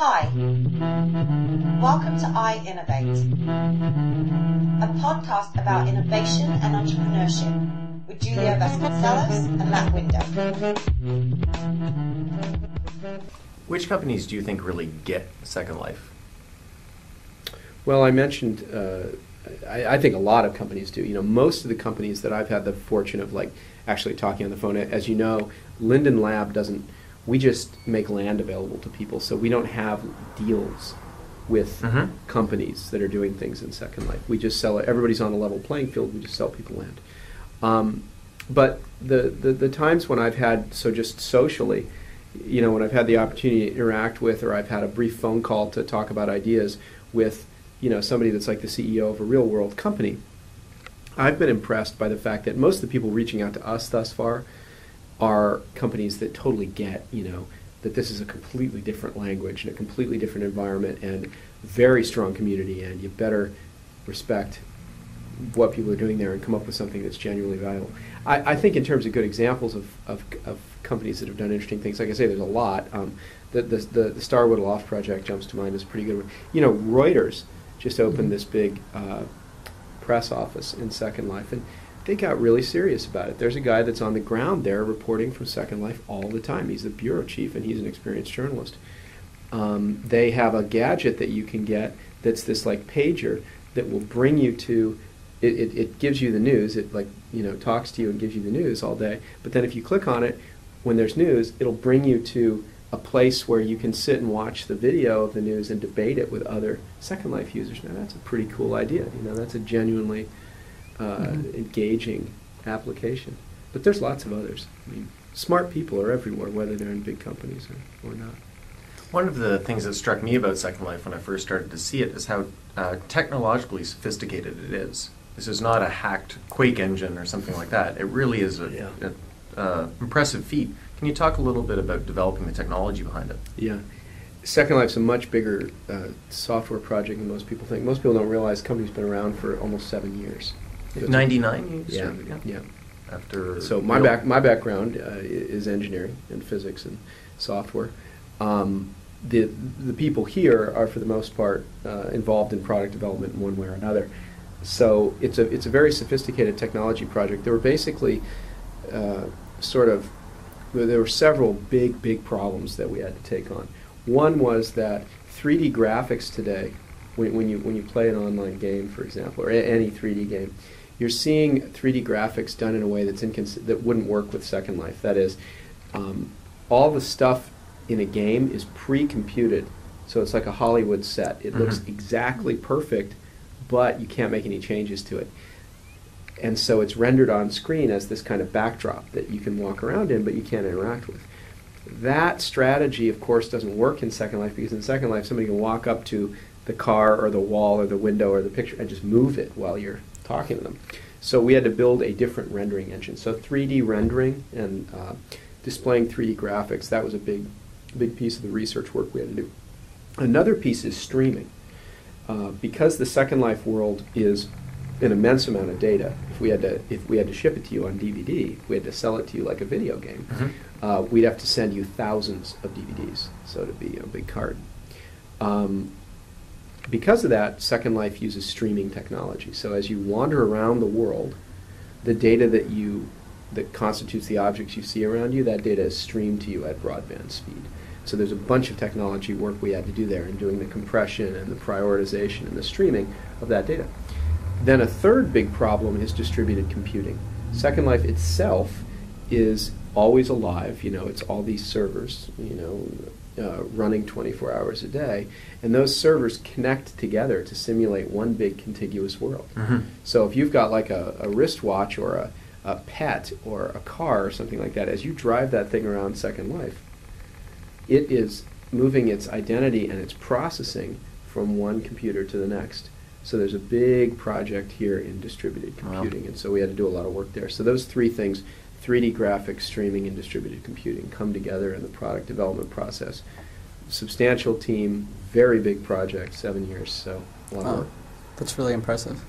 Hi, welcome to iInnovate, a podcast about innovation and entrepreneurship with Julia Vasconcelos and Matt Winder. Which companies do you think really get Second Life? Well, I mentioned, I think a lot of companies do. You know, most of the companies that I've had the fortune of actually talking on the phone, as you know, Linden Lab doesn't, we just make land available to people, so we don't have deals with companies that are doing things in Second Life. We just sell it. Everybody's on a level playing field. We just sell people land. But the times when I've had, so just socially, you know, when I've had the opportunity to interact with, or I've had a brief phone call to talk about ideas with, you know, somebody that's like the CEO of a real world company, I've been impressed by the fact that most of the people reaching out to us thus far are companies that totally get, you know, that this is a completely different language and a completely different environment and very strong community, and you better respect what people are doing there and come up with something that's genuinely valuable. I think in terms of good examples of companies that have done interesting things, like I say, there's a lot. The Starwood Loft project jumps to mind as a pretty good one. You know, Reuters just opened this big press office in Second Life, and they got really serious about it. There's a guy that's on the ground there reporting from Second Life all the time. He's the bureau chief, and he's an experienced journalist. They have a gadget that you can get that's this like pager that will bring you to, it gives you the news. It talks to you and gives you the news all day. But then if you click on it, when there's news, it'll bring you to a place where you can sit and watch the video of the news and debate it with other Second Life users. Now that's a pretty cool idea. You know, that's a genuinely engaging application. But there's lots of others. I mean, smart people are everywhere, whether they're in big companies or not. One of the things that struck me about Second Life when I first started to see it is how technologically sophisticated it is. This is not a hacked Quake engine or something like that. It really is an impressive feat. Can you talk a little bit about developing the technology behind it? Yeah. Second Life's a much bigger software project than most people think. Most people don't realize the company's been around for almost 7 years. 99? Yeah. After so my background is engineering and physics and software. The people here are, for the most part, involved in product development in one way or another. So it's a very sophisticated technology project. There were basically there were several big problems that we had to take on. One was that 3D graphics today, when you play an online game, for example, or any 3D game, you're seeing 3D graphics done in a way that wouldn't work with Second Life. That is, all the stuff in a game is pre-computed, so it's like a Hollywood set. It looks exactly perfect, but you can't make any changes to it. And so it's rendered on screen as this kind of backdrop that you can walk around in, but you can't interact with. That strategy, of course, doesn't work in Second Life, because in Second Life somebody can walk up to the car or the wall or the window or the picture and just move it while you're talking to them. So we had to build a different rendering engine. So 3D rendering and displaying 3D graphics, that was a big piece of the research work we had to do. Another piece is streaming. Because the Second Life world is an immense amount of data, if we had to ship it to you on DVD, if we had to sell it to you like a video game, we'd have to send you thousands of DVDs, so it'd be a big cart. Because of that, Second Life uses streaming technology. So as you wander around the world, the data that constitutes the objects you see around you, that data is streamed to you at broadband speed. So there's a bunch of technology work we had to do there in doing the compression and the prioritization and the streaming of that data. Then a third big problem is distributed computing. Second Life itself is always alive. You know, it's all these servers, running 24 hours a day, and those servers connect together to simulate one big contiguous world. So if you've got like a wristwatch or a pet or a car or something like that, as you drive that thing around Second Life, it is moving its identity and its processing from one computer to the next. So there's a big project here in distributed computing, and so we had to do a lot of work there. So those three things, 3D graphics, streaming, and distributed computing, come together in the product development process. Substantial team, very big project, 7 years, so a lot of work. That's really impressive.